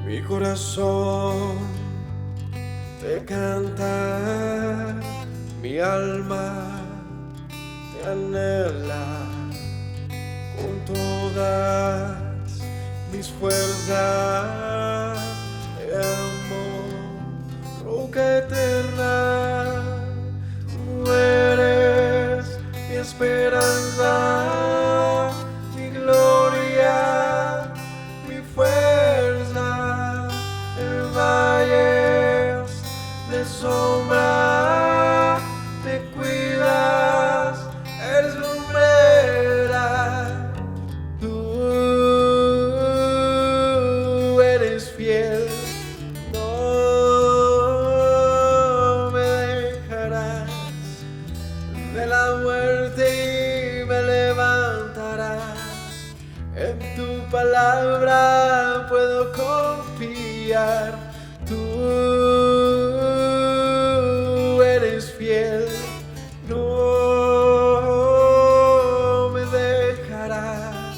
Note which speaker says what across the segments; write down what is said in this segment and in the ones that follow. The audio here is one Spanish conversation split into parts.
Speaker 1: Mi corazón te canta, mi alma te anhela con todas mis fuerzas. Te amo, roca eterna, tú eres mi esperanza, mi gloria, mi fuerza. En valles de sombra te cuidas, eres lumbrera. Tú eres fiel, no me dejarás. De la muerte y me levantarás. En tu palabra puedo confiar. Tú eres fiel, no me dejarás.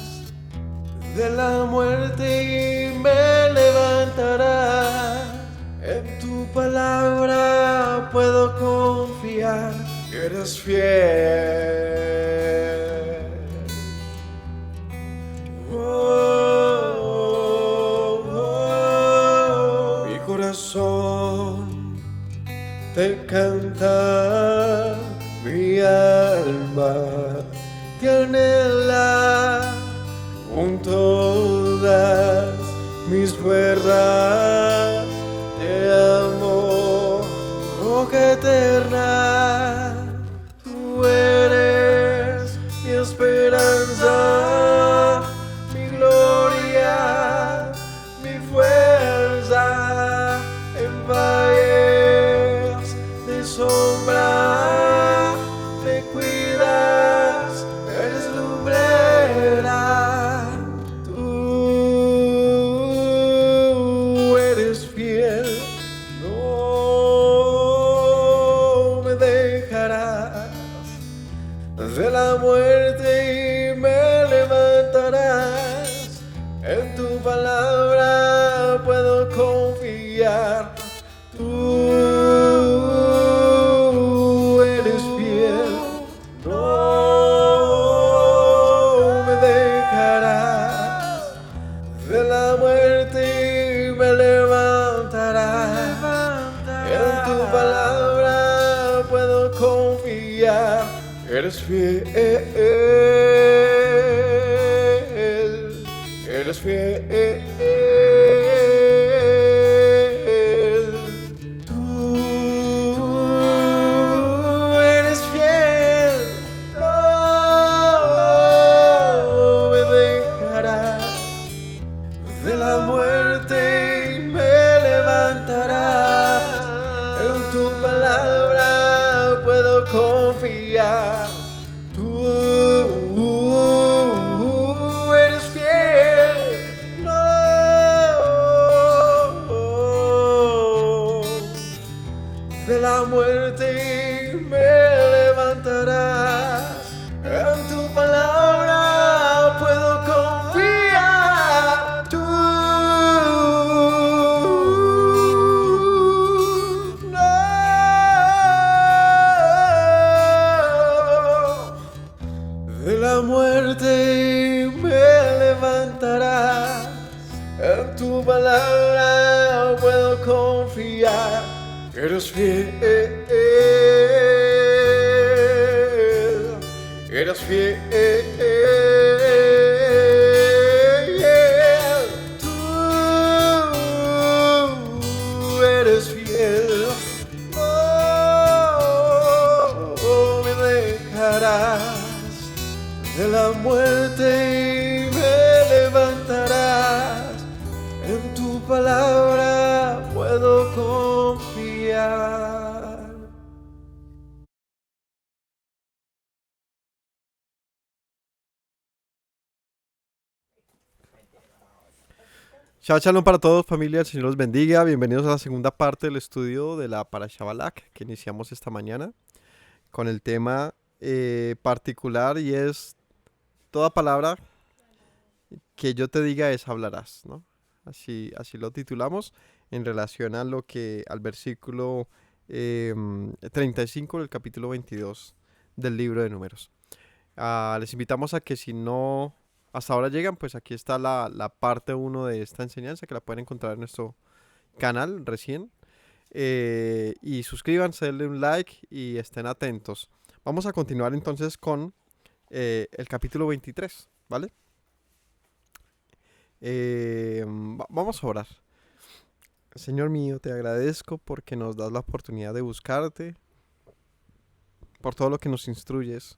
Speaker 1: De la muerte y me levantarás. En tu palabra puedo confiar. Eres fiel. Mi corazón te canta, mi alma te anhela con todas mis fuerzas. Te amo, roca eterna. Tú eres mi esperanza, mi gloria, mi fuerza. En valles de sombra te cuidas, eres lumbrera. Tú eres fiel, no me dejarás. De la muerte y me levantarás. En tu palabra puedo confiar. Tú eres fiel, no me dejarás. De la muerte y me levantarás. En tu palabra puedo confiar. Eres fiel, eres fiel. Tú eres fiel, no me dejarás. De la muerte y me levantarás. En tu palabra puedo confiar. Tú eres fiel, no. De la muerte me levantarás. En tu palabra puedo confiar. Tú no. De la muerte me levantarás. En tu palabra puedo confiar. Eres fiel, eres fiel. Tú eres fiel, no me dejarás. De la muerte me levantarás. En tu palabra puedo confiar.
Speaker 2: Shalom para todos, familia, el Señor los bendiga. Bienvenidos a la segunda parte del estudio de la Parashá Balak que iniciamos esta mañana con el tema particular, y es toda palabra que yo te diga es hablarás, ¿no? así lo titulamos, en relación a al versículo 35 del capítulo 22 del libro de Números. Les invitamos a que si no hasta ahora llegan, pues aquí está la parte uno de esta enseñanza, que la pueden encontrar en nuestro canal recién. Y suscríbanse, denle un like y estén atentos. Vamos a continuar entonces con el capítulo 23, ¿vale? Vamos a orar. Señor mío, te agradezco porque nos das la oportunidad de buscarte, por todo lo que nos instruyes,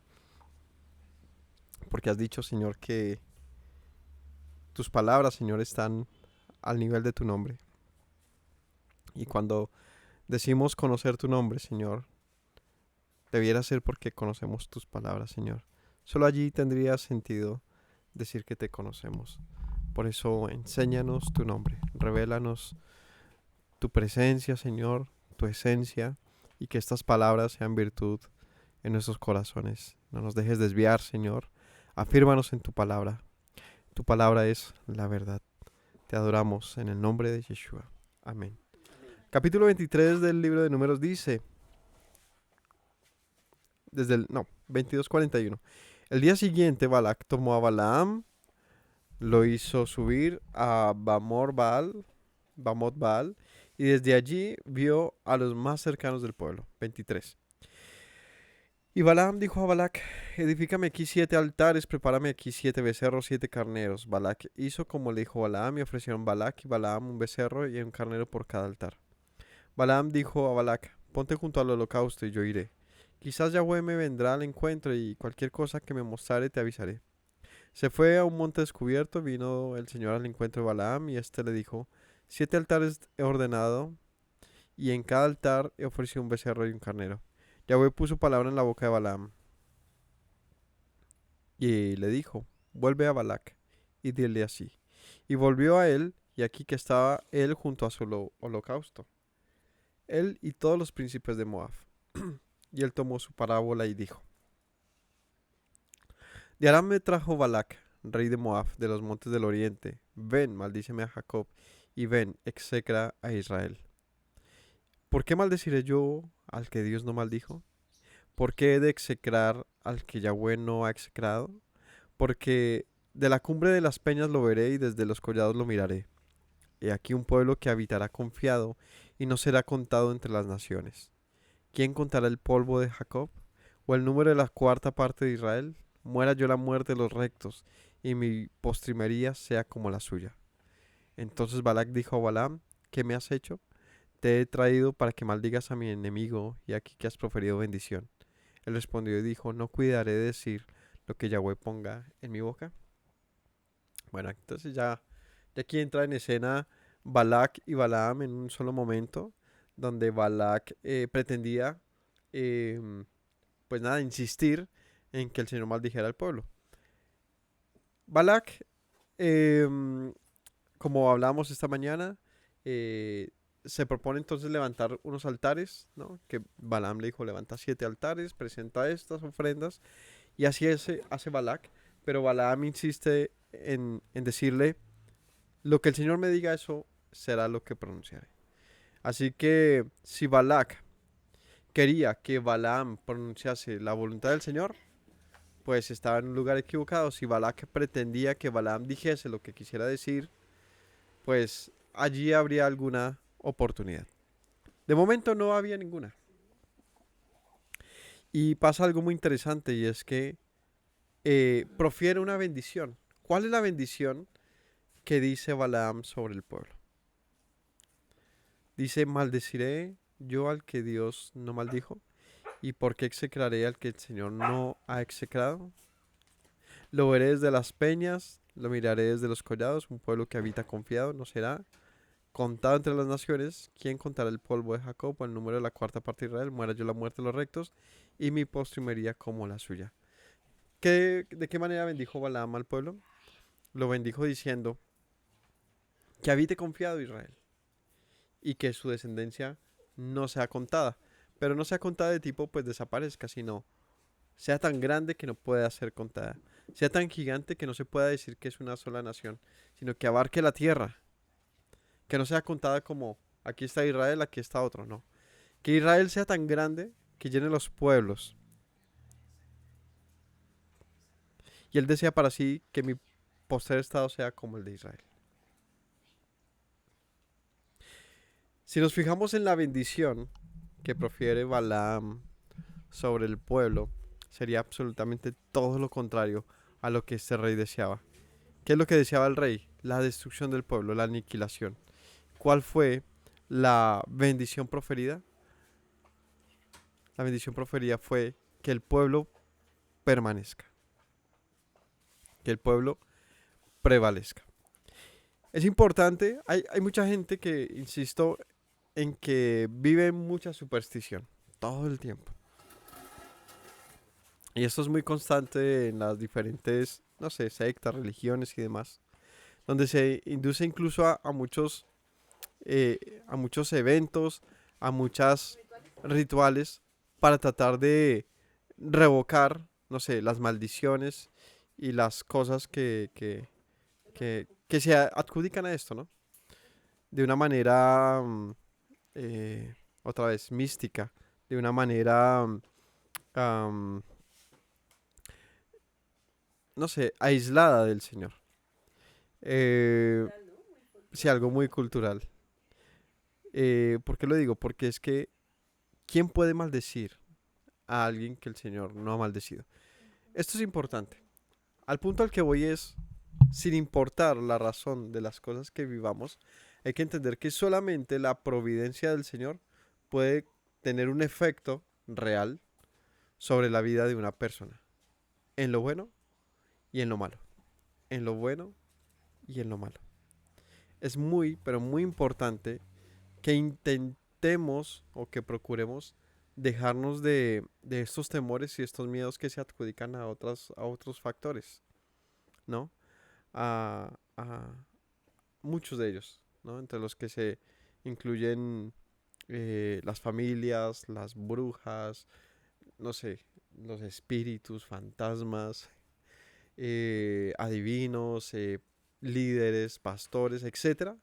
Speaker 2: porque has dicho, Señor, que tus palabras, Señor, están al nivel de tu nombre. Y cuando decimos conocer tu nombre, Señor, debiera ser porque conocemos tus palabras, Señor. Solo allí tendría sentido decir que te conocemos. Por eso enséñanos tu nombre, revélanos tu presencia, Señor, tu esencia, y que estas palabras sean virtud en nuestros corazones. No nos dejes desviar, Señor. Afírmanos en tu palabra. Tu palabra es la verdad. Te adoramos en el nombre de Yeshua. Amén. Capítulo 23 del libro de Números dice, 22:41. El día siguiente Balac tomó a Balaam, lo hizo subir a Bamot Baal, y desde allí vio a los más cercanos del pueblo. 23. Y Balaam dijo a Balac, edifícame aquí 7 altares, prepárame aquí 7 becerros, 7 carneros. Balac hizo como le dijo Balaam, y ofrecieron Balac y Balaam un becerro y un carnero por cada altar. Balaam dijo a Balac, ponte junto al holocausto y yo iré. Quizás Yahweh me vendrá al encuentro y cualquier cosa que me mostrare te avisaré. Se fue a un monte descubierto, vino el Señor al encuentro de Balaam y éste le dijo, 7 altares he ordenado y en cada altar he ofrecido un becerro y un carnero. Yahweh puso palabra en la boca de Balaam y le dijo, vuelve a Balac y dile así. Y volvió a él, y aquí que estaba él junto a su holocausto, él y todos los príncipes de Moab. Y él tomó su parábola y dijo, de Aram me trajo Balac, rey de Moab, de los montes del oriente. Ven, maldíceme a Jacob, y ven, execra a Israel. ¿Por qué maldeciré yo al que Dios no maldijo? ¿Por qué he de execrar al que Yahweh no ha execrado? Porque de la cumbre de las peñas lo veré y desde los collados lo miraré. He aquí un pueblo que habitará confiado y no será contado entre las naciones. ¿Quién contará el polvo de Jacob? ¿O el número de la cuarta parte de Israel? Muera yo la muerte de los rectos, y mi postrimería sea como la suya. Entonces Balac dijo a Balaam, ¿qué me has hecho? Te he traído para que maldigas a mi enemigo, y aquí que has proferido bendición. Él respondió y dijo, no cuidaré de decir lo que Yahweh ponga en mi boca. Bueno, entonces ya aquí entra en escena Balac y Balaam en un solo momento, donde Balac pretendía, pues nada, insistir en que el Señor maldijera al pueblo. Balac, como hablamos esta mañana, se propone entonces levantar unos altares, ¿no? Que Balaam le dijo, levanta 7 altares, presenta estas ofrendas, y así hace Balac, pero Balaam insiste en decirle, lo que el Señor me diga, eso será lo que pronunciaré. Así que si Balac quería que Balaam pronunciase la voluntad del Señor, pues estaba en un lugar equivocado. Si Balac pretendía que Balaam dijese lo que quisiera decir, pues allí habría alguna oportunidad. De momento no había ninguna. Y pasa algo muy interesante, y es que profiere una bendición. ¿Cuál es la bendición que dice Balaam sobre el pueblo? Dice, maldeciré yo al que Dios no maldijo, ¿y por qué execraré al que el Señor no ha execrado? Lo veré desde las peñas, lo miraré desde los collados, un pueblo que habita confiado no será contado entre las naciones. ¿Quién contará el polvo de Jacob o el número de la cuarta parte de Israel? Muera yo la muerte de los rectos, y mi postrimería como la suya. ¿De qué manera bendijo Balaam al pueblo? Lo bendijo diciendo que habite confiado Israel y que su descendencia no sea contada, pero no sea contada de tipo pues desaparezca, sino sea tan grande que no pueda ser contada, sea tan gigante que no se pueda decir que es una sola nación, sino que abarque la tierra Que no sea contada como aquí está Israel, aquí está otro, no. Que Israel sea tan grande que llene los pueblos. Y él desea para sí que mi postrer estado sea como el de Israel. Si nos fijamos en la bendición que profiere Balaam sobre el pueblo, sería absolutamente todo lo contrario a lo que este rey deseaba. ¿Qué es lo que deseaba el rey? La destrucción del pueblo, la aniquilación. ¿Cuál fue la bendición proferida? La bendición proferida fue que el pueblo permanezca, que el pueblo prevalezca. Es importante, hay mucha gente que, insisto, en que vive mucha superstición todo el tiempo. Y esto es muy constante en las diferentes, no sé, sectas, religiones y demás, donde se induce incluso a muchos eventos, a muchas rituales para tratar de revocar, no sé, las maldiciones y las cosas que se adjudican a esto, ¿no? De una manera, otra vez, mística, de una manera, am, no sé, aislada del Señor. Eh, sí, algo muy cultural. ¿Por qué lo digo? Porque es que, ¿quién puede maldecir a alguien que el Señor no ha maldecido? Esto es importante. Al punto al que voy es, sin importar la razón de las cosas que vivamos, hay que entender que solamente la providencia del Señor puede tener un efecto real sobre la vida de una persona, en lo bueno y en lo malo, en lo bueno y en lo malo. Es muy, pero muy importante que intentemos o que procuremos dejarnos de estos temores y estos miedos que se adjudican a otros factores, ¿no? A muchos de ellos, ¿no? Entre los que se incluyen las familias, las brujas, no sé, los espíritus, fantasmas, adivinos, líderes, pastores, etcétera,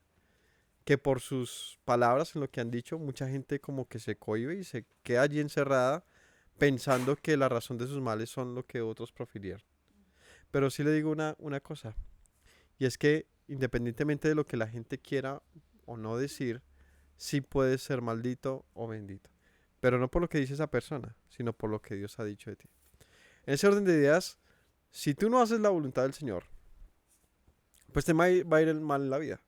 Speaker 2: que por sus palabras en lo que han dicho, mucha gente como que se cohíbe y se queda allí encerrada pensando que la razón de sus males son lo que otros profirieron. Pero sí le digo una cosa, y es que independientemente de lo que la gente quiera o no decir, sí puedes ser maldito o bendito. Pero no por lo que dice esa persona, sino por lo que Dios ha dicho de ti. En ese orden de ideas, si tú no haces la voluntad del Señor, pues te va a ir mal en la vida.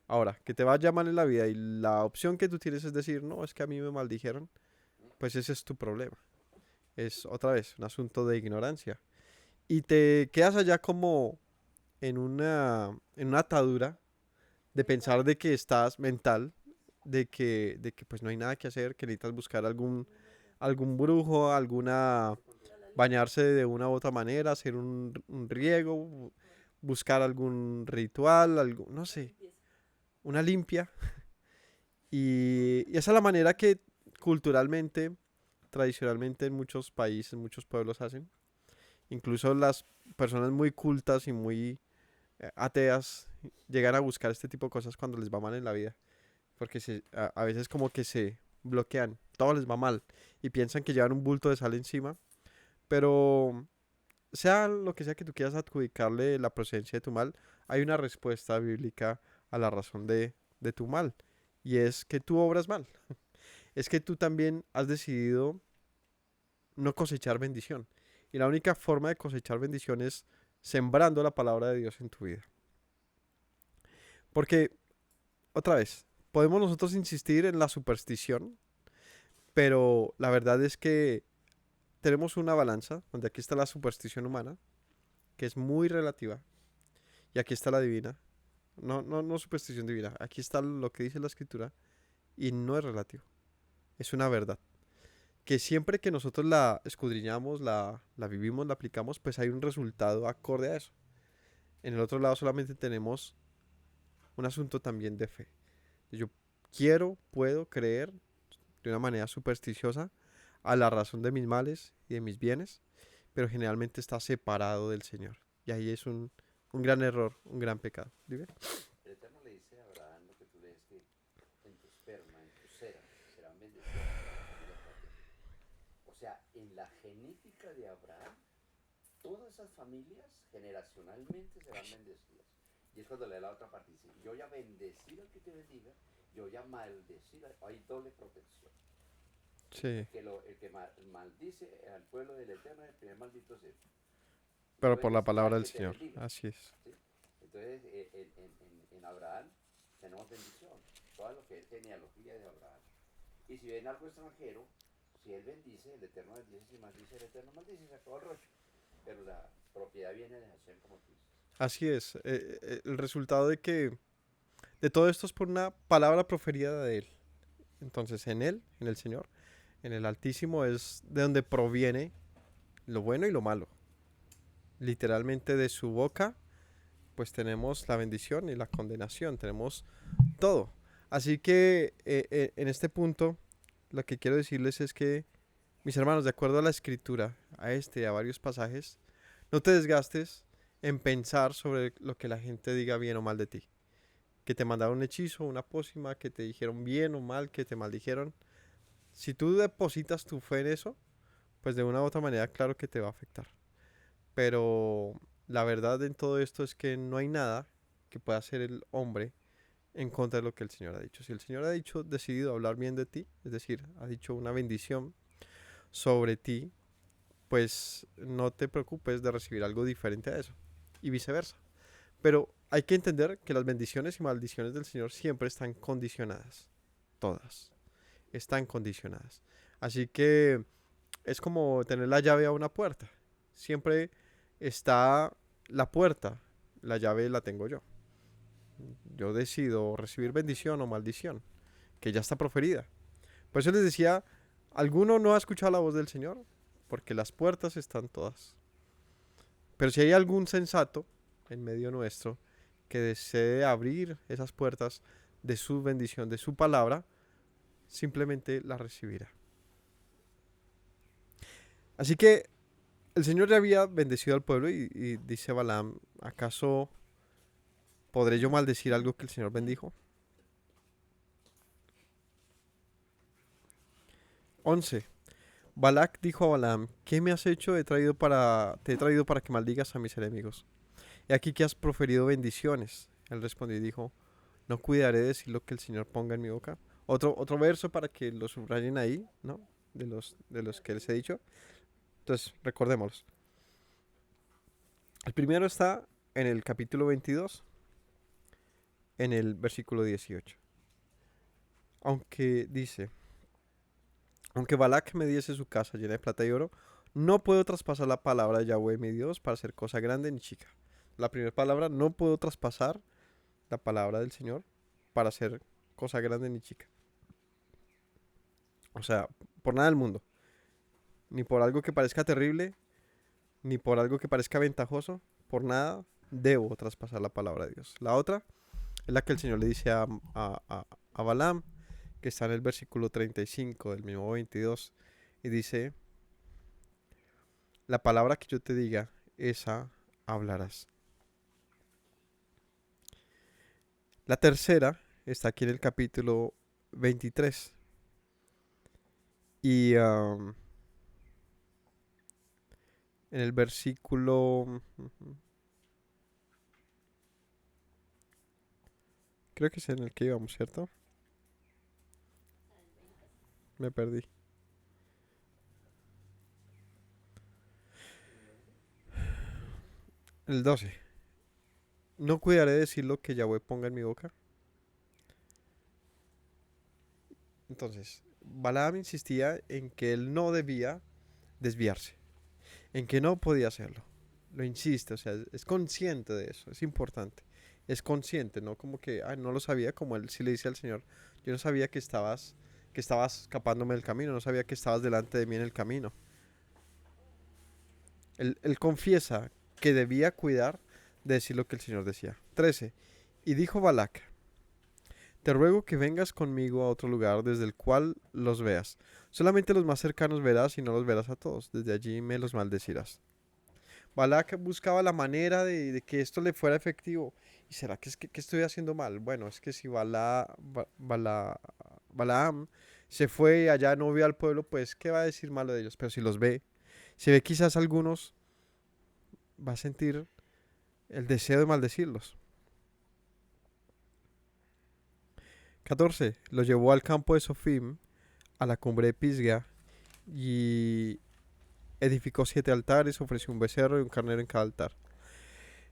Speaker 2: Ahora, que te vaya mal en la vida y la opción que tú tienes es decir, no, es que a mí me maldijeron, pues ese es tu problema. Es otra vez un asunto de ignorancia. Y te quedas allá como en una atadura de pensar de que estás mental, de que pues no hay nada que hacer, que necesitas buscar algún brujo, bañarse de una u otra manera, hacer un riego, buscar algún ritual, no sé, una limpia. Y esa es la manera que culturalmente, tradicionalmente en muchos países, muchos pueblos hacen. Incluso las personas muy cultas y muy ateas llegan a buscar este tipo de cosas cuando les va mal en la vida. Porque a veces como que se bloquean, todo les va mal y piensan que llevan un bulto de sal encima. Pero sea lo que sea que tú quieras adjudicarle la procedencia de tu mal, hay una respuesta bíblica a la razón de tu mal. Y es que tú obras mal. Es que tú también has decidido no cosechar bendición. Y la única forma de cosechar bendición es sembrando la palabra de Dios en tu vida. Porque, otra vez, podemos nosotros insistir en la superstición, pero la verdad es que tenemos una balanza, donde aquí está la superstición humana, que es muy relativa, y aquí está la divina. No superstición divina, aquí está lo que dice la escritura, y no es relativo, es una verdad. Que siempre que nosotros la escudriñamos, la vivimos, la aplicamos, pues hay un resultado acorde a eso. En el otro lado solamente tenemos un asunto también de fe. Yo puedo creer de una manera supersticiosa a la razón de mis males y de mis bienes, pero generalmente está separado del Señor. Y ahí es un gran error, un gran pecado. ¿Dime?
Speaker 3: sea, en la genética de Abraham, todas esas familias generacionalmente serán bendecidas. Y es cuando lee la otra parte, dice, yo ya bendecir al que te bendiga, yo ya maldecir, hay doble protección.
Speaker 2: Sí.
Speaker 3: El que maldice al pueblo del Eterno, el primer maldito es él.
Speaker 2: Pero
Speaker 3: Yo
Speaker 2: por la
Speaker 3: bendeciré
Speaker 2: palabra
Speaker 3: al
Speaker 2: del
Speaker 3: que te
Speaker 2: Señor.
Speaker 3: bendiga.
Speaker 2: Así es.
Speaker 3: ¿Sí? Entonces, en Abraham tenemos bendición, todo lo que es genealogía de Abraham. Y si ven algo extranjero, si él bendice, el Eterno bendice, si maldice, el Eterno maldice, se acabó el rollo. Pero la propiedad viene de Hashem, como tú dices.
Speaker 2: Así es. El resultado de todo esto es por una palabra proferida de Él. Entonces, en Él, en el Señor, en el Altísimo, es de donde proviene lo bueno y lo malo. Literalmente de su boca, pues tenemos la bendición y la condenación, tenemos todo. Así que en este punto, lo que quiero decirles es que, mis hermanos, de acuerdo a la escritura, a este y a varios pasajes, no te desgastes en pensar sobre lo que la gente diga bien o mal de ti. Que te mandaron un hechizo, una pócima, que te dijeron bien o mal, que te maldijeron. Si tú depositas tu fe en eso, pues de una u otra manera, claro que te va a afectar. Pero la verdad en todo esto es que no hay nada que pueda hacer el hombre en contra de lo que el Señor ha dicho. Si el Señor ha dicho, decidido hablar bien de ti, es decir, ha dicho una bendición sobre ti, pues no te preocupes de recibir algo diferente a eso. Y viceversa. Pero hay que entender que las bendiciones y maldiciones del Señor siempre están condicionadas. Todas. Están condicionadas. Así que es como tener la llave a una puerta. Siempre está la puerta. La llave la tengo yo. Yo decido recibir bendición o maldición, que ya está proferida. Por eso les decía, ¿alguno no ha escuchado la voz del Señor? Porque las puertas están todas. Pero si hay algún sensato en medio nuestro que desee abrir esas puertas de su bendición, de su palabra, simplemente la recibirá. Así que el Señor ya había bendecido al pueblo y dice Balaam, ¿acaso podré yo maldecir algo que el Señor bendijo? 11. Balac dijo a Balaam, ¿qué me has hecho? Te he traído para que maldigas a mis enemigos. He aquí que has proferido bendiciones. Él respondió y dijo, no cuidaré de decir lo que el Señor ponga en mi boca. Otro verso para que lo subrayen ahí, ¿no? De los que les he dicho. Entonces, recordémoslos. El primero está en el capítulo 22, en el versículo 18. Aunque dice, aunque Balac me diese su casa llena de plata y oro, no puedo traspasar la palabra de Yahweh mi Dios para hacer cosa grande ni chica. La primera palabra, no puedo traspasar la palabra del Señor para hacer cosa grande ni chica. O sea, por nada del mundo. Ni por algo que parezca terrible, ni por algo que parezca ventajoso. Por nada debo traspasar la palabra de Dios. La otra es la que el Señor le dice a Balaam, que está en el versículo 35 del mismo 22. Y dice, la palabra que yo te diga, esa hablarás. La tercera está aquí en el capítulo 23. Y en el versículo... Creo que es en el que íbamos, ¿cierto? Me perdí. El 12. No cuidaré de decir lo que Yahweh ponga en mi boca. Entonces, Balaam insistía en que él no debía desviarse, en que no podía hacerlo. Lo insiste, o sea, es consciente de eso, es importante. Es consciente, no como que, no lo sabía, como él sí le dice al Señor, yo no sabía que estabas escapándome del camino, no sabía que estabas delante de mí en el camino. Él confiesa que debía cuidar de decir lo que el Señor decía. 13. Y dijo Balac, te ruego que vengas conmigo a otro lugar desde el cual los veas. Solamente los más cercanos verás y no los verás a todos. Desde allí me los maldecirás. Balac buscaba la manera de que esto le fuera efectivo. ¿Y será que estoy haciendo mal? Bueno, es que si Balaam se fue y allá no vio al pueblo, pues ¿qué va a decir malo de ellos? Pero si los ve, si ve quizás algunos, va a sentir el deseo de maldecirlos. 14. Los llevó al campo de Sofim, a la cumbre de Pisga, y edificó 7 altares, ofreció un becerro y un carnero en cada altar.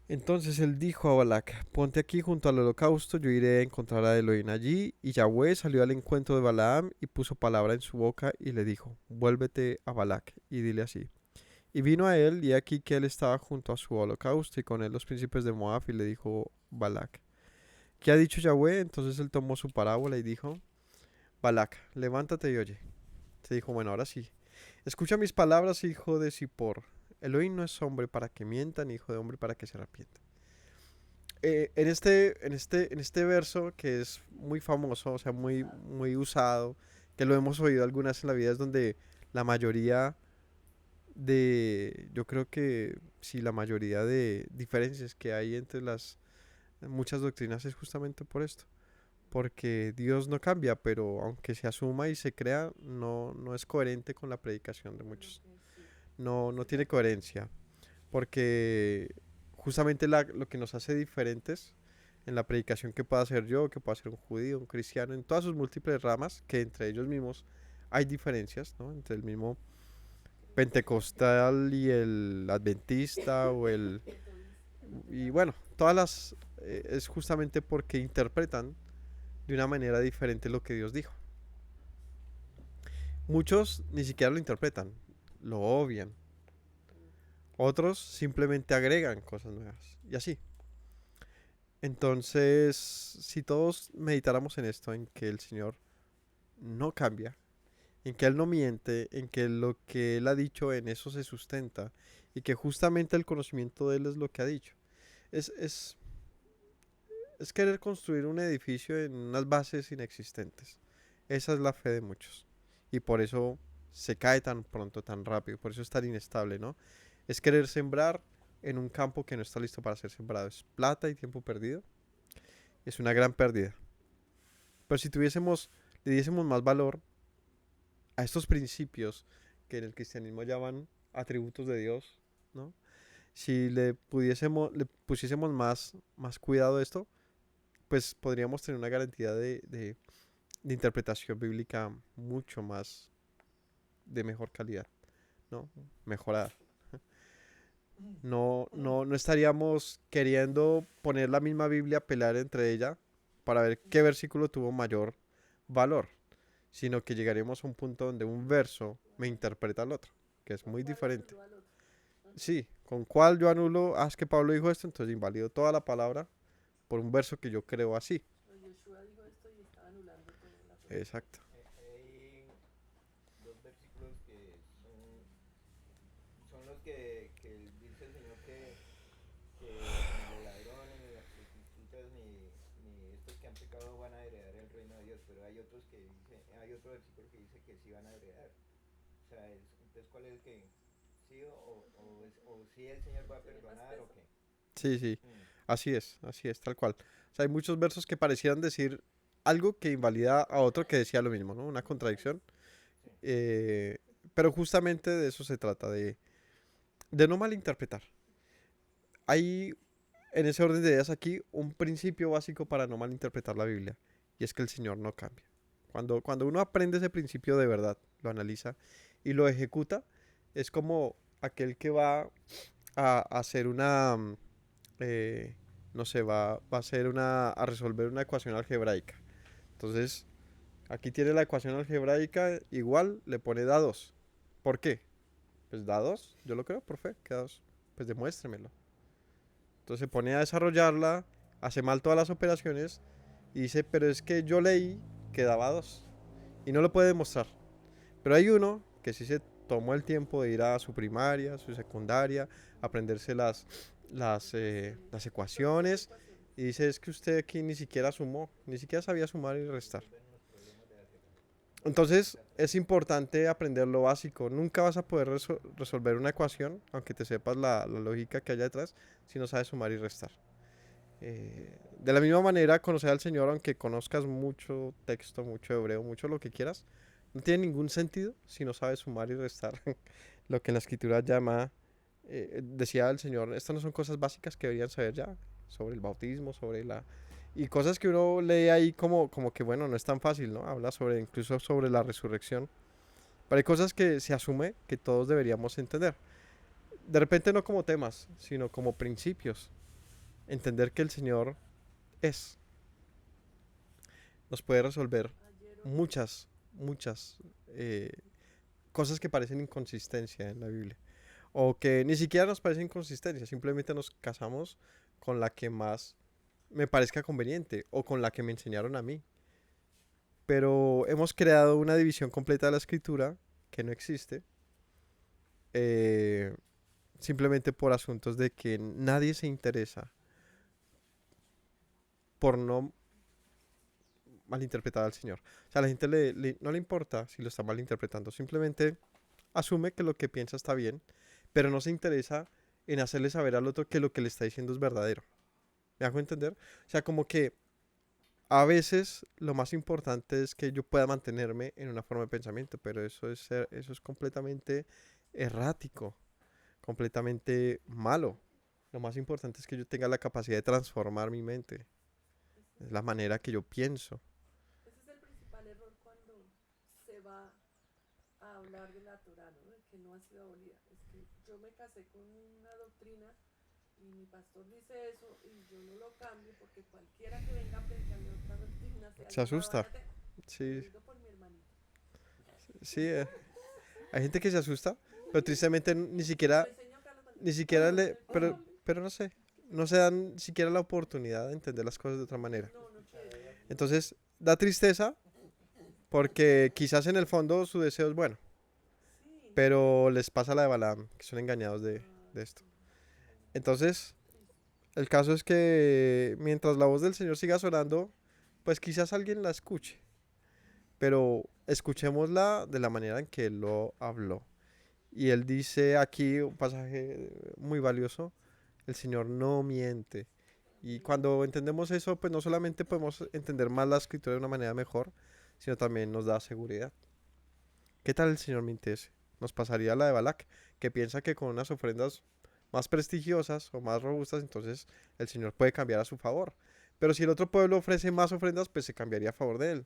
Speaker 2: Entonces él dijo a Balac: ponte aquí junto al holocausto, yo iré a encontrar a Elohim allí. Y Yahweh salió al encuentro de Balaam y puso palabra en su boca y le dijo: vuélvete a Balac y dile así. Y vino a él, y aquí que él estaba junto a su holocausto, y con él los príncipes de Moab, y le dijo Balac: ¿qué ha dicho Yahweh? Entonces él tomó su parábola y dijo: Balac, levántate y oye. Se dijo: bueno, ahora sí. Escucha mis palabras, hijo de Zippor. Elohim no es hombre para que mienta, ni hijo de hombre para que se arrepienta. En este verso, que es muy famoso, o sea, muy usado, que lo hemos oído algunas en la vida, es donde la mayoría yo creo que sí, la mayoría de diferencias que hay entre las muchas doctrinas es justamente por esto. Porque Dios no cambia, pero aunque se asuma y se crea, no es coherente con la predicación de muchos. No tiene coherencia. Porque justamente lo que nos hace diferentes en la predicación que pueda hacer yo, que pueda hacer un judío, un cristiano, en todas sus múltiples ramas, que entre ellos mismos hay diferencias, ¿no? Entre el mismo pentecostal y el adventista y bueno, todas es justamente porque interpretan de una manera diferente lo que Dios dijo. Muchos ni siquiera lo interpretan, lo obvian. Otros simplemente agregan cosas nuevas y así. Entonces, si todos meditáramos en esto, en que el Señor no cambia, en que Él no miente, en que lo que Él ha dicho en eso se sustenta y que justamente el conocimiento de Él es lo que ha dicho. Es querer construir un edificio en unas bases inexistentes. Esa es la fe de muchos. Y por eso se cae tan pronto, tan rápido. Por eso es tan inestable, ¿no? Es querer sembrar en un campo que no está listo para ser sembrado. Es plata y tiempo perdido. Es una gran pérdida. Pero si le diésemos más valor a estos principios que en el cristianismo llaman atributos de Dios, ¿no? Si le pusiésemos más cuidado a esto, pues podríamos tener una garantía de interpretación bíblica mucho más de mejor calidad, ¿no? Mejorada. No estaríamos queriendo poner la misma Biblia a pelear entre ella para ver qué versículo tuvo mayor valor, sino que llegaríamos a un punto donde un verso me interpreta al otro, que es muy diferente. Sí, con cuál yo anulo, es que Pablo dijo esto, entonces invalido toda la palabra por un verso que yo creo así. Exacto.
Speaker 1: Hay dos versículos que son los que dice el Señor que ni los ladrones, ni las prostitutas, ni estos que han pecado van a heredar el reino de Dios, pero hay otro versículo que dice que sí van a heredar. O sea, entonces ¿cuál es el que sí o si el Señor va a perdonar o qué?
Speaker 2: Sí, así es, tal cual. O sea, hay muchos versos que parecieran decir algo que invalida a otro que decía lo mismo, ¿no? Una contradicción. Eh, pero justamente de eso se trata, de no malinterpretar. Hay en ese orden de ideas aquí un principio básico para no malinterpretar la Biblia, y es que el Señor no cambia. Cuando uno aprende ese principio de verdad, lo analiza y lo ejecuta, es como aquel que va a hacer no sé, va a hacer a resolver una ecuación algebraica. Entonces, aquí tiene la ecuación algebraica, igual le pone da 2. ¿Por qué? Pues da 2, yo lo creo, por fe, que da 2. Pues demuéstremelo. Entonces se pone a desarrollarla, hace mal todas las operaciones y dice: pero es que yo leí que daba 2 y no lo puede demostrar. Pero hay uno que sí se tomó el tiempo de ir a su primaria, su secundaria, aprenderse las ecuaciones y dice: es que usted aquí ni siquiera sumó, ni siquiera sabía sumar y restar. Entonces es importante aprender lo básico. Nunca vas a poder resolver una ecuación, aunque te sepas la lógica que hay detrás, si no sabes sumar y restar. De la misma manera, conocer al Señor, aunque conozcas mucho texto, mucho hebreo, mucho lo que quieras, No tiene ningún sentido si no sabes sumar y restar. Lo que en la escritura llama, decía el Señor, estas no son cosas básicas que deberían saber ya, sobre el bautismo, sobre la... Y cosas que uno lee ahí como que, bueno, no es tan fácil, ¿no? Habla sobre, incluso sobre la resurrección. Pero hay cosas que se asume que todos deberíamos entender. De repente no como temas, sino como principios. Entender que el Señor es. Nos puede resolver muchas eh, cosas que parecen inconsistencia en la Biblia. O que ni siquiera nos parecen inconsistencia, simplemente nos casamos con la que más me parezca conveniente o con la que me enseñaron a mí. Pero hemos creado una división completa de la escritura que no existe, eh, simplemente por asuntos de que nadie se interesa por no malinterpretar al Señor. O sea, a la gente no le importa si lo está malinterpretando, simplemente asume que lo que piensa está bien, pero no se interesa en hacerle saber al otro que lo que le está diciendo es verdadero. ¿Me hago entender? O sea, como que a veces lo más importante es que yo pueda mantenerme en una forma de pensamiento, pero eso es completamente errático, completamente malo. Lo más importante es que yo tenga la capacidad de transformar mi mente, es la manera que yo pienso.
Speaker 4: Ese es el principal error cuando se va a hablar de la Torah, ¿no? De que no ha sido abolida. Es que yo me casé con una doctrina y mi pastor dice eso y yo no lo cambio porque cualquiera que venga a predicarme otra doctrina sea
Speaker 2: Se
Speaker 4: llamado
Speaker 2: asusta.
Speaker 4: anatema. Lo
Speaker 2: Sí,
Speaker 4: digo por mi hermanito.
Speaker 2: sí. Hay gente que se asusta, pero tristemente ni
Speaker 4: Lo
Speaker 2: siquiera,
Speaker 4: enseñó Carlos
Speaker 2: ni
Speaker 4: Manuel.
Speaker 2: siquiera le, pero no sé, no se dan siquiera la oportunidad de entender las cosas de otra manera.
Speaker 4: No, no quiere.
Speaker 2: Entonces, da tristeza porque quizás en el fondo su deseo es bueno,
Speaker 4: Sí,
Speaker 2: pero les pasa la de Balaam, que son engañados de esto. Entonces, el caso es que mientras la voz del Señor siga sonando, pues quizás alguien la escuche, pero escuchémosla de la manera en que Él lo habló. Y Él dice aquí un pasaje muy valioso, el Señor no miente. Y cuando entendemos eso, pues no solamente podemos entender más la escritura de una manera mejor, sino también nos da seguridad. ¿Qué tal el Señor mintiese? Nos pasaría la de Balak, que piensa que con unas ofrendas más prestigiosas o más robustas, entonces el Señor puede cambiar a su favor. Pero si el otro pueblo ofrece más ofrendas, pues se cambiaría a favor de él.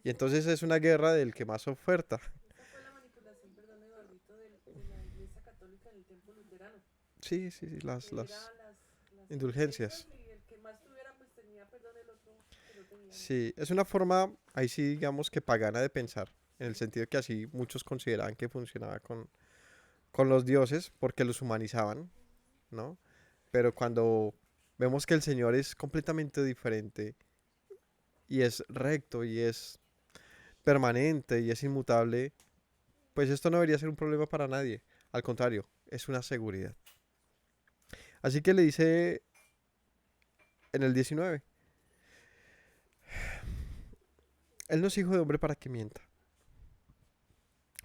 Speaker 2: Y entonces es una guerra del que más oferta.
Speaker 4: esa fue la manipulación, perdón, Eduardito, de la Iglesia Católica en el tiempo luterano.
Speaker 2: Sí, las
Speaker 4: Era las
Speaker 2: indulgencias.
Speaker 4: y el que más tuviera pues tenía perdón, el otro que no tenía.
Speaker 2: Sí, es una forma, ahí sí digamos que pagana de pensar, en el sentido que así muchos consideraban que funcionaba con los dioses porque los humanizaban, ¿no? Pero cuando vemos que el Señor es completamente diferente y es recto y es permanente y es inmutable, pues esto no debería ser un problema para nadie. Al contrario, es una seguridad. Así que le dice en el 19, Él no es hijo de hombre para que mienta.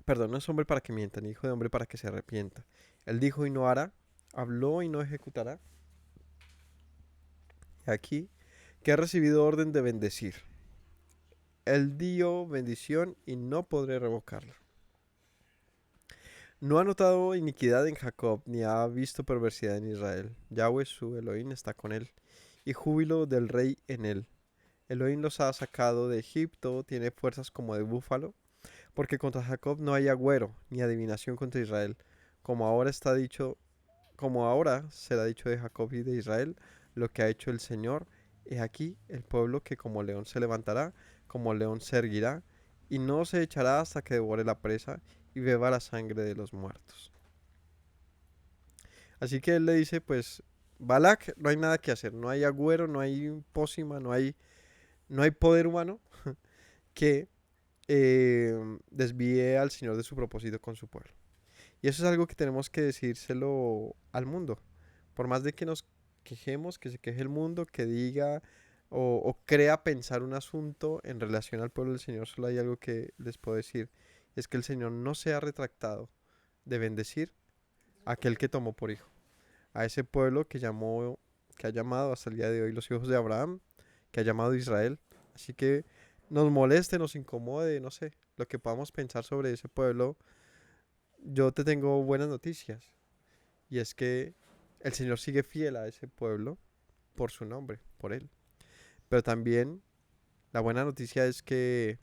Speaker 2: Perdón, no es hombre para que mienta, ni hijo de hombre para que se arrepienta. Él dijo y no hará, habló y no ejecutará. Y aquí, que ha recibido orden de bendecir. Él dio bendición y no podré revocarla. No ha notado iniquidad en Jacob, ni ha visto perversidad en Israel. Yahweh su Elohim está con él, y júbilo del rey en él. Elohim los ha sacado de Egipto, tiene fuerzas como de búfalo, porque contra Jacob no hay agüero, ni adivinación contra Israel. Como ahora está dicho, como ahora será dicho de Jacob y de Israel, lo que ha hecho el Señor. He aquí el pueblo que como león se levantará, como león se erguirá, y no se echará hasta que devore la presa y beba la sangre de los muertos. Así que él le dice, pues, Balak, no hay nada que hacer, no hay agüero, no hay pócima, no hay poder humano que desvíe al Señor de su propósito con su pueblo. Y eso es algo que tenemos que decírselo al mundo. Por más de que nos quejemos, que se queje el mundo, que diga o crea pensar un asunto en relación al pueblo del Señor, solo hay algo que les puedo decir. Es que el Señor no se ha retractado de bendecir a aquel que tomó por hijo. A ese pueblo que ha llamado hasta el día de hoy los hijos de Abraham, que ha llamado Israel. Así que nos moleste, nos incomode, no sé, lo que podamos pensar sobre ese pueblo, yo te tengo buenas noticias. Y es que el Señor sigue fiel a ese pueblo por su nombre, por Él. Pero también la buena noticia es que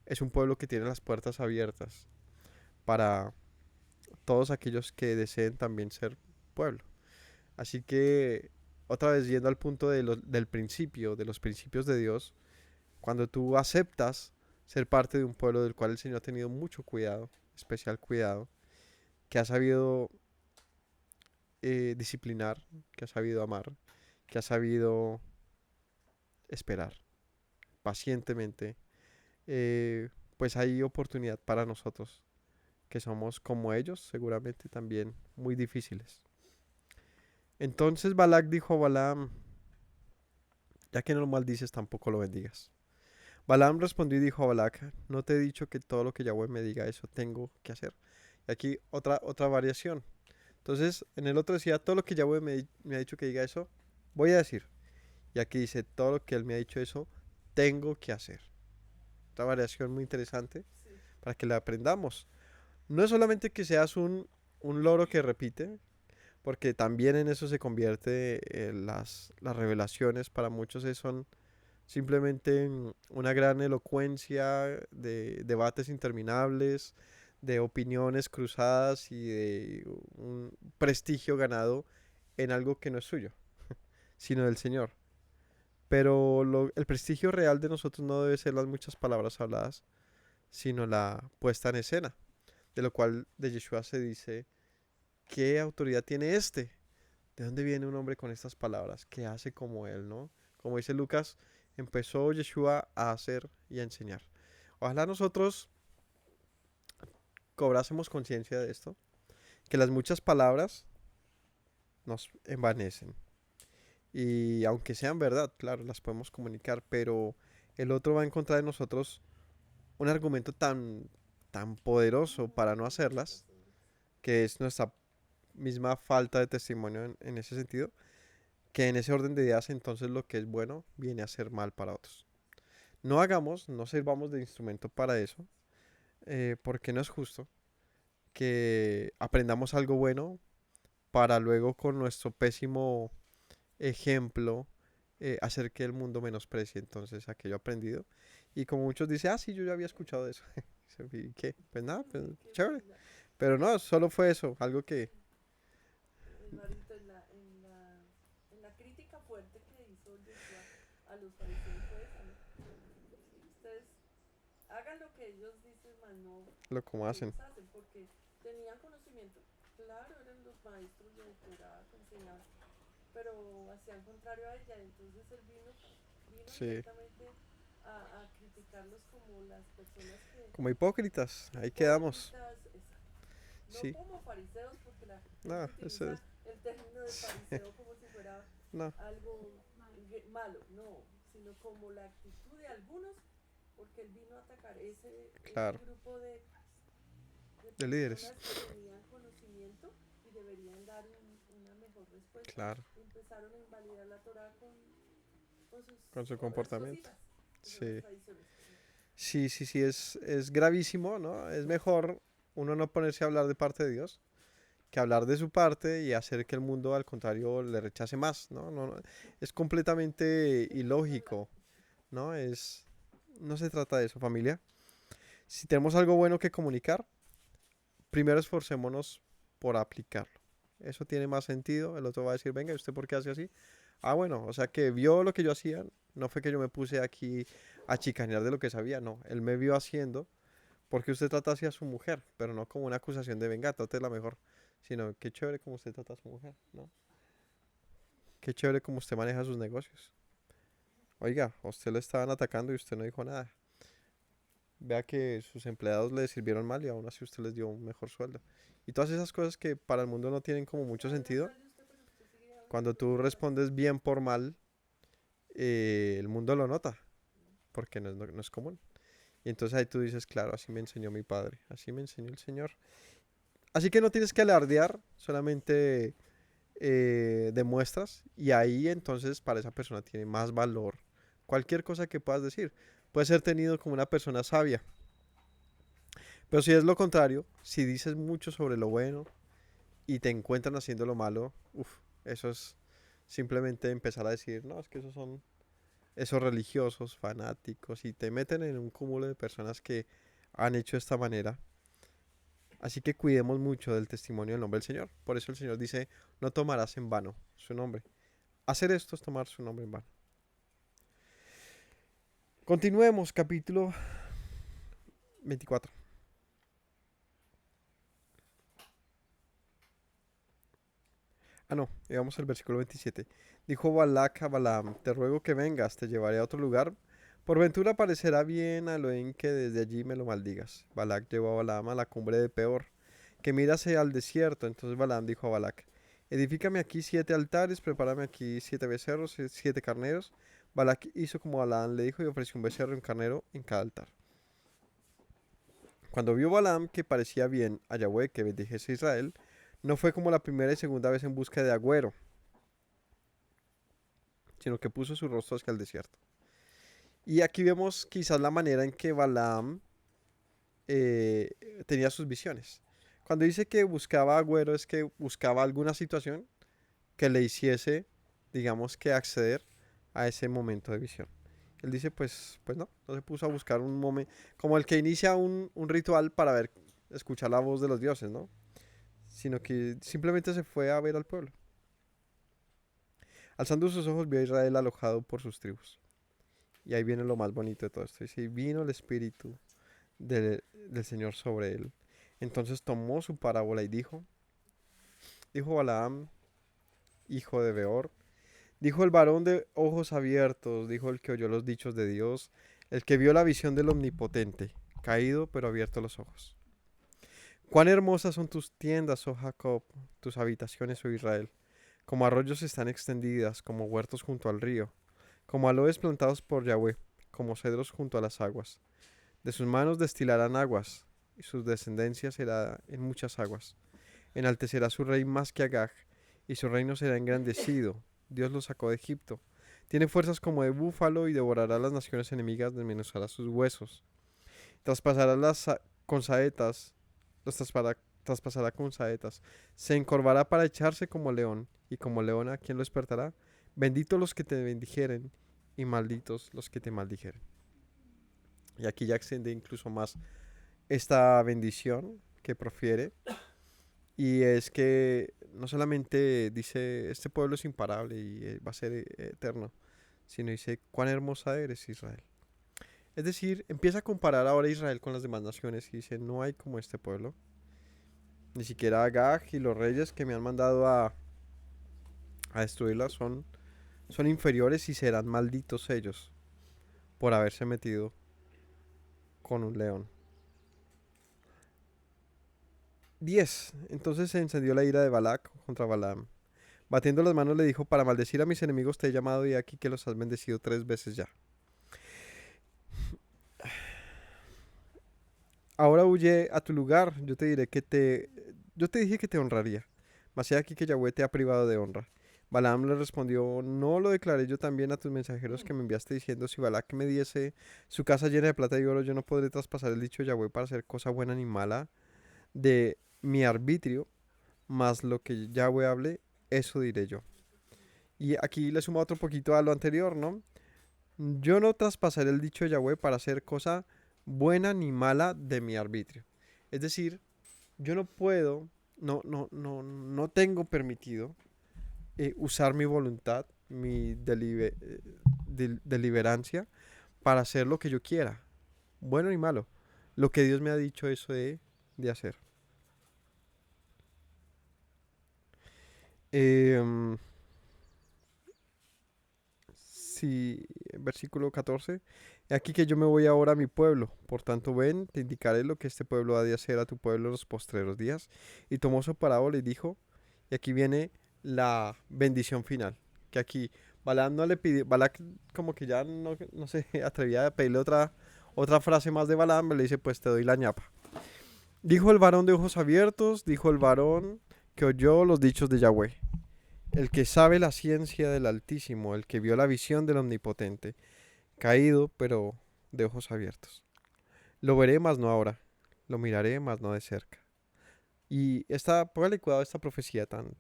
Speaker 2: es un pueblo que tiene las puertas abiertas para todos aquellos que deseen también ser pueblo. Así que, otra vez yendo al punto del principio, de los principios de Dios, cuando tú aceptas ser parte de un pueblo del cual el Señor ha tenido mucho cuidado, especial cuidado, que ha sabido disciplinar, que ha sabido amar, que ha sabido esperar pacientemente, pues hay oportunidad para nosotros, que somos como ellos, seguramente también muy difíciles. Entonces Balac dijo a Balaam, ya que no lo maldices, tampoco lo bendigas. Balaam respondió y dijo a Balac, no te he dicho que todo lo que Yahweh me diga, eso tengo que hacer. Y aquí otra variación. Entonces, en el otro decía, todo lo que Yahweh me ha dicho que diga eso, voy a decir. Y aquí dice, todo lo que él me ha dicho eso, tengo que hacer. Otra variación muy interesante
Speaker 4: Sí.
Speaker 2: para que la aprendamos. No es solamente que seas un loro que repite, porque también en eso se convierte las revelaciones. Para muchos son simplemente una gran elocuencia de debates interminables, de opiniones cruzadas y de un prestigio ganado en algo que no es suyo, sino del Señor. Pero el prestigio real de nosotros no debe ser las muchas palabras habladas, sino la puesta en escena, de lo cual de Yeshua se dice, ¿qué autoridad tiene este? ¿De dónde viene un hombre con estas palabras? ¿Qué hace como él, no? Como dice Lucas, empezó Yeshua a hacer y a enseñar. Ojalá nosotros cobrásemos conciencia de esto, que las muchas palabras nos envanecen. Y aunque sean verdad, claro, las podemos comunicar, pero el otro va a encontrar en nosotros un argumento tan poderoso para no hacerlas, que es nuestra misma falta de testimonio en ese sentido, que en ese orden de ideas entonces lo que es bueno viene a ser mal para otros. No sirvamos de instrumento para eso, porque no es justo que aprendamos algo bueno para luego con nuestro pésimo ejemplo hacer que el mundo menosprecie entonces aquello aprendido. Y como muchos dicen, sí, yo ya había escuchado eso. ¿Y qué? Pues nada, pues chévere. Pero no, solo fue eso, algo que...
Speaker 4: Marito, en la crítica fuerte que hizo Yeshua a los fariseos fue esa, ¿no? Ustedes hagan lo que ellos dicen, más no
Speaker 2: lo como
Speaker 4: lo que
Speaker 2: hacen.
Speaker 4: ellos hacen, porque tenían conocimiento. Claro, eran los maestros de Torah que enseñaban, pero hacían contrario a ella. Entonces él vino
Speaker 2: Sí,
Speaker 4: directamente a criticarlos como las personas que
Speaker 2: como hipócritas, ahí quedamos.
Speaker 4: hipócritas, exacto. No
Speaker 2: Sí,
Speaker 4: como fariseos, porque la
Speaker 2: no,
Speaker 4: gente
Speaker 2: eso
Speaker 4: utiliza
Speaker 2: es...
Speaker 4: el término de fariseo como si fuera
Speaker 2: No,
Speaker 4: algo malo, no, sino como la actitud de algunos, porque él vino a atacar ese
Speaker 2: claro,
Speaker 4: grupo
Speaker 2: de líderes,
Speaker 4: personas que tenían conocimiento y deberían dar una mejor respuesta.
Speaker 2: claro,
Speaker 4: Empezaron a invalidar la Torah con sus
Speaker 2: con su
Speaker 4: otras
Speaker 2: comportamiento.
Speaker 4: cositas, que son las
Speaker 2: Sí,
Speaker 4: tradiciones.
Speaker 2: sí, es gravísimo, ¿no? Es mejor uno no ponerse a hablar de parte de Dios que hablar de su parte y hacer que el mundo al contrario le rechace más, ¿no? Es completamente ilógico, ¿no? No se trata de eso, familia. Si tenemos algo bueno que comunicar, primero esforcémonos por aplicarlo. Eso tiene más sentido. El otro va a decir, venga, ¿y usted por qué hace así? Ah, bueno, o sea que vio lo que yo hacía. No fue que yo me puse aquí a chicanear de lo que sabía, no. Él me vio haciendo porque usted trata así a su mujer, pero no como una acusación de venga, trátela mejor, sino qué chévere como usted trata a su mujer, ¿no? Qué chévere como usted maneja sus negocios. Oiga, a usted le estaban atacando y usted no dijo nada. Vea que sus empleados le sirvieron mal y aún así usted les dio un mejor sueldo. Y todas esas cosas que para el mundo no tienen como mucho sentido, cuando tú respondes bien por mal, el mundo lo nota, porque no es común. Y entonces ahí tú dices, claro, así me enseñó mi padre, así me enseñó el Señor. Así que no tienes que alardear, solamente demuestras y ahí entonces para esa persona tiene más valor cualquier cosa que puedas decir. Puede ser tenido como una persona sabia. Pero si es lo contrario, si dices mucho sobre lo bueno y te encuentran haciendo lo malo, eso es simplemente empezar a decir, no, es que esos son esos religiosos, fanáticos, y te meten en un cúmulo de personas que han hecho de esta manera. Así que cuidemos mucho del testimonio del nombre del Señor. Por eso el Señor dice, no tomarás en vano su nombre. Hacer esto es tomar su nombre en vano. Continuemos, capítulo 24. No, llegamos al versículo 27. Dijo Balac a Balaam, te ruego que vengas, te llevaré a otro lugar. Por ventura parecerá bien a Elohim que desde allí me lo maldigas. Balac llevó a Balaam a la cumbre de Peor, que mirase al desierto. Entonces Balaam dijo a Balac, edifícame aquí 7 altares, prepárame aquí 7 becerros, 7 carneros. Balac hizo como Balaam le dijo y ofreció un becerro y un carnero en cada altar. Cuando vio Balaam que parecía bien a Yahweh que bendijese a Israel, no fue como la primera y segunda vez en busca de agüero, sino que puso su rostro hacia el desierto. Y aquí vemos quizás la manera en que Balaam tenía sus visiones. Cuando dice que buscaba agüero es que buscaba alguna situación que le hiciese, digamos que acceder a ese momento de visión. Él dice, pues no se puso a buscar un momento, como el que inicia un ritual para escuchar la voz de los dioses, ¿no? Sino que simplemente se fue a ver al pueblo. Alzando sus ojos vio a Israel alojado por sus tribus. Y ahí viene lo más bonito de todo esto. Dice, vino el Espíritu del Señor sobre él. Entonces tomó su parábola y dijo Balaam, hijo de Beor, dijo el varón de ojos abiertos, dijo el que oyó los dichos de Dios, el que vio la visión del Omnipotente, caído pero abierto los ojos. Cuán hermosas son tus tiendas, oh Jacob, tus habitaciones, oh Israel. Como arroyos están extendidas, como huertos junto al río, como aloes plantados por Yahweh, como cedros junto a las aguas. De sus manos destilarán aguas, y su descendencia será en muchas aguas. Enaltecerá su rey más que Agag, y su reino será engrandecido. Dios lo sacó de Egipto. Tiene fuerzas como de búfalo, y devorará las naciones enemigas, desmenuzará sus huesos. Traspasará con saetas. Los traspasará con saetas. Se encorvará para echarse como león, y como leona, ¿quién lo despertará? Benditos los que te bendijeren, y malditos los que te maldijeren. Y aquí ya extiende incluso más esta bendición que profiere. Y es que no solamente dice, este pueblo es imparable y va a ser eterno, sino dice, cuán hermosa eres, Israel. Es decir, empieza a comparar ahora a Israel con las demás naciones y dice, no hay como este pueblo. Ni siquiera Agag y los reyes que me han mandado a destruirla son inferiores y serán malditos ellos por haberse metido con un león. 10. Entonces se encendió la ira de Balac contra Balaam. Batiendo las manos le dijo, para maldecir a mis enemigos te he llamado y aquí que los has bendecido 3 veces ya. Ahora huye a tu lugar, yo te dije que te honraría, mas he aquí que Yahweh te ha privado de honra. Balaam le respondió, no lo declaré yo también a tus mensajeros que me enviaste diciendo, si Balac me diese su casa llena de plata y oro, yo no podré traspasar el dicho de Yahweh para hacer cosa buena ni mala de mi arbitrio, mas lo que Yahweh hable, eso diré yo. Y aquí le sumo otro poquito a lo anterior, ¿no? Yo no traspasaré el dicho de Yahweh para hacer cosa buena ni mala de mi arbitrio. Es decir, yo no puedo, no tengo permitido usar mi voluntad, mi deliberancia para hacer lo que yo quiera, bueno ni malo, lo que Dios me ha dicho eso de hacer. Sí, versículo 14. Aquí que yo me voy ahora a mi pueblo, por tanto ven, te indicaré lo que este pueblo ha de hacer a tu pueblo en los postreros días. Y tomó su parábola y dijo, y aquí viene la bendición final, que aquí Balaam no le pidió, Balac como que ya no se atrevía a pedirle otra frase más de Balaam, le dice, pues te doy la ñapa. Dijo el varón de ojos abiertos, dijo el varón que oyó los dichos de Yahweh, el que sabe la ciencia del Altísimo, el que vio la visión del Omnipotente, caído, pero de ojos abiertos. Lo veré, mas no ahora. Lo miraré, mas no de cerca. Y póngale cuidado a esta profecía tan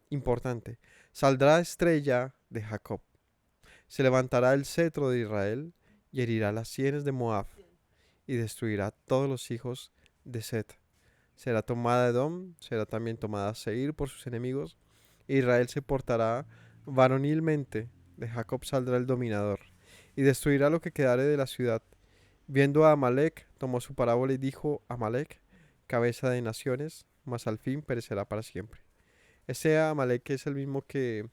Speaker 2: importante. Saldrá estrella de Jacob. Se levantará el cetro de Israel y herirá las sienes de Moab y destruirá todos los hijos de Set. Será tomada Edom, será también tomada Seir por sus enemigos. Israel se portará varonilmente. De Jacob saldrá el dominador y destruirá lo que quedare de la ciudad. Viendo a Amalek, tomó su parábola y dijo: Amalek, cabeza de naciones, mas al fin perecerá para siempre. Ese Amalek es el mismo que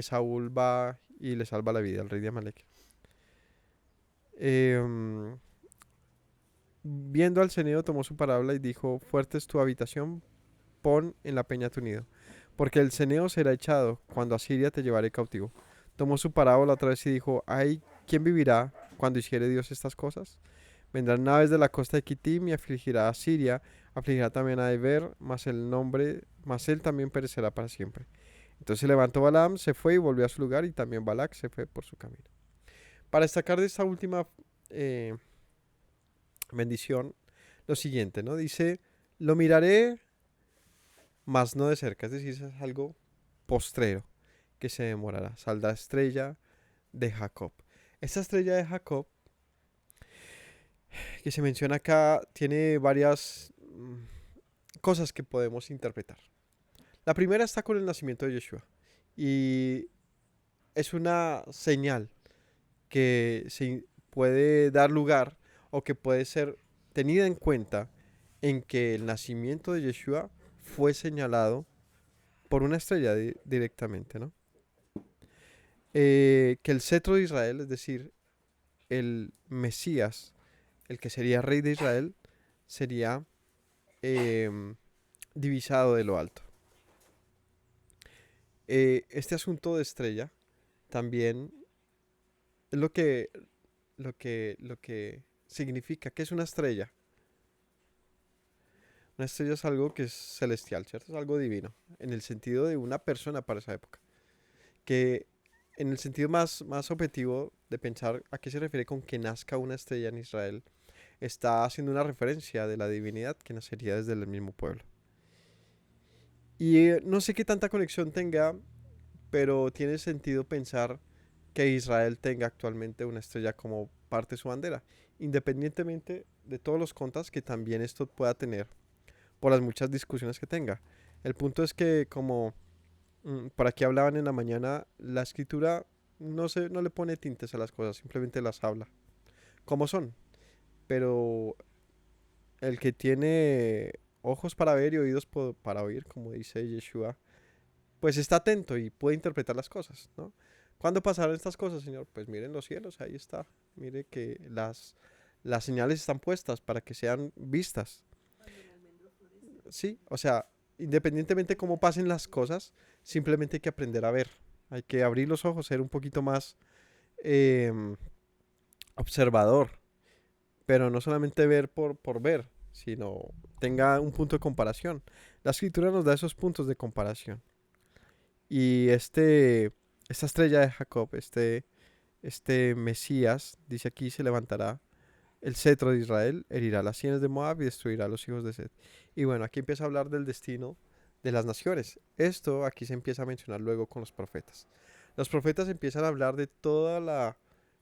Speaker 2: Saúl va y le salva la vida, el rey de Amalek. Viendo al ceneo, tomó su parábola y dijo: fuerte es tu habitación, pon en la peña tu nido, porque el ceneo será echado cuando a Siria te llevaré cautivo. Tomó su parábola otra vez y dijo: ay, ¿quién vivirá cuando hiciere Dios estas cosas? Vendrán naves de la costa de Kitim y afligirá a Siria, afligirá también a Eber, mas él también perecerá para siempre. Entonces se levantó Balaam, se fue y volvió a su lugar, y también Balac se fue por su camino. Para destacar de esta última bendición, lo siguiente, ¿no? Dice: lo miraré, mas no de cerca. Es decir, es algo postrero que se demorará. Saldrá estrella de Jacob. Esta estrella de Jacob que se menciona acá tiene varias cosas que podemos interpretar. La primera está con el nacimiento de Yeshua y es una señal que se puede dar lugar o que puede ser tenida en cuenta en que el nacimiento de Yeshua fue señalado por una estrella directamente, ¿no? Que el cetro de Israel, es decir, el Mesías, el que sería rey de Israel, sería divisado de lo alto. Este asunto de estrella también es lo que significa que es una estrella. Una estrella es algo que es celestial, ¿cierto? Es algo divino, en el sentido de una persona para esa época. Que en el sentido más objetivo de pensar a qué se refiere con que nazca una estrella en Israel, está haciendo una referencia de la divinidad que nacería desde el mismo pueblo. Y no sé qué tanta conexión tenga, pero tiene sentido pensar que Israel tenga actualmente una estrella como parte de su bandera, independientemente de todos los contras que también esto pueda tener por las muchas discusiones que tenga. El punto es que, como por aquí hablaban en la mañana, la escritura no le pone tintes a las cosas, simplemente las habla como son. Pero el que tiene ojos para ver y oídos para oír, como dice Yeshua, pues está atento y puede interpretar las cosas, ¿no? ¿Cuándo pasarán estas cosas, Señor? Pues miren los cielos, ahí está. Mire que las señales están puestas para que sean vistas. Sí, o sea, independientemente cómo pasen las cosas, simplemente hay que aprender a ver. Hay que abrir los ojos, ser un poquito más observador. Pero no solamente ver por ver, sino tenga un punto de comparación. La escritura nos da esos puntos de comparación. Y esta estrella de Jacob, este Mesías, dice aquí, se levantará el cetro de Israel, herirá las sienes de Moab y destruirá a los hijos de Set. Y bueno, aquí empieza a hablar del destino de las naciones. Esto aquí se empieza a mencionar luego con los profetas. Los profetas empiezan a hablar de toda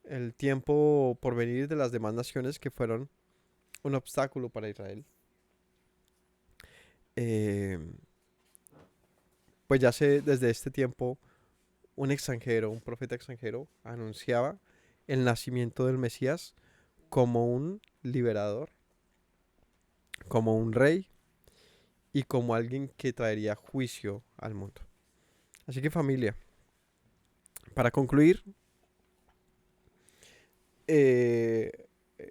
Speaker 2: el tiempo por venir de las demás naciones que fueron un obstáculo para Israel. Pues ya desde este tiempo un profeta extranjero, anunciaba el nacimiento del Mesías como un liberador, como un rey y como alguien que traería juicio al mundo. Así que, familia, para concluir,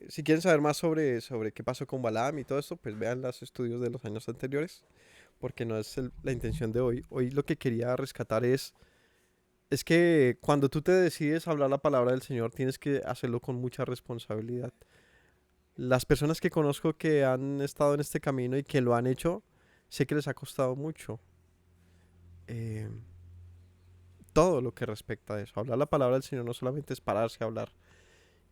Speaker 2: si quieren saber más sobre qué pasó con Balaam y todo esto, pues vean los estudios de los años anteriores, porque no es la intención de hoy. Hoy lo que quería rescatar es que cuando tú te decides hablar la palabra del Señor, tienes que hacerlo con mucha responsabilidad. Las personas que conozco que han estado en este camino y que lo han hecho, sé que les ha costado mucho. Todo lo que respecta a eso. Hablar la palabra del Señor no solamente es pararse a hablar,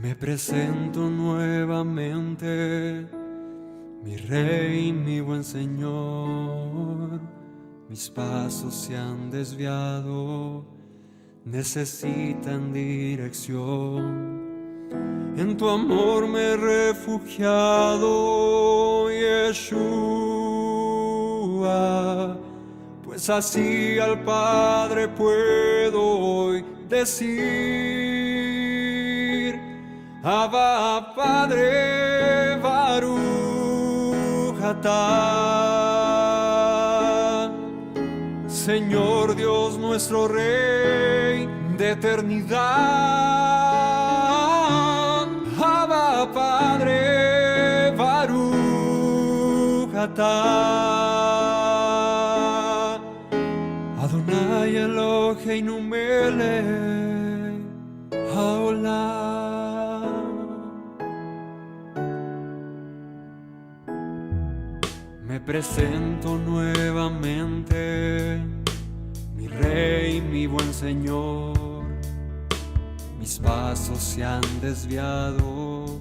Speaker 5: Me presento nuevamente, mi Rey, mi buen Señor. Mis pasos se han desviado, necesitan dirección. En tu amor me he refugiado, Yeshua, pues así al Padre puedo hoy decir: Abba, Padre, Baruch atah. Señor Dios nuestro Rey de eternidad, Abba, Padre, Baruch atah. Adonai Eloheinu melech haolam. Me presento nuevamente, mi Rey, mi buen Señor. Mis pasos se han desviado,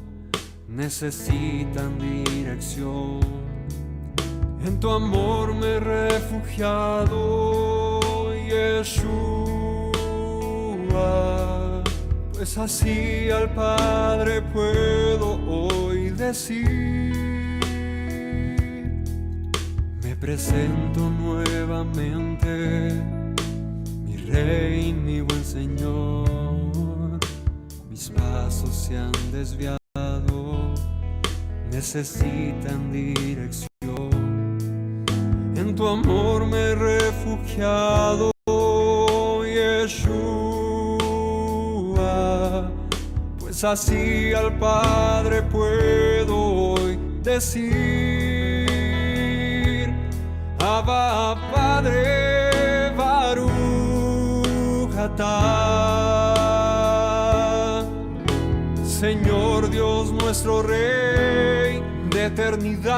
Speaker 5: necesitan dirección. En tu amor me he refugiado, Yeshua, pues así al Padre puedo hoy decir: me presento nuevamente, mi Rey, mi buen Señor. Mis pasos se han desviado, necesitan dirección. En tu amor me he refugiado, Yeshua, pues así al Padre puedo hoy decir: Abba, Padre, Baruch atah. Señor Dios nuestro Rey de eternidad,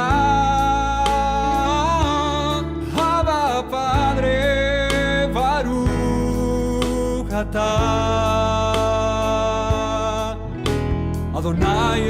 Speaker 5: Abba, Padre, Baruch atah. Adonai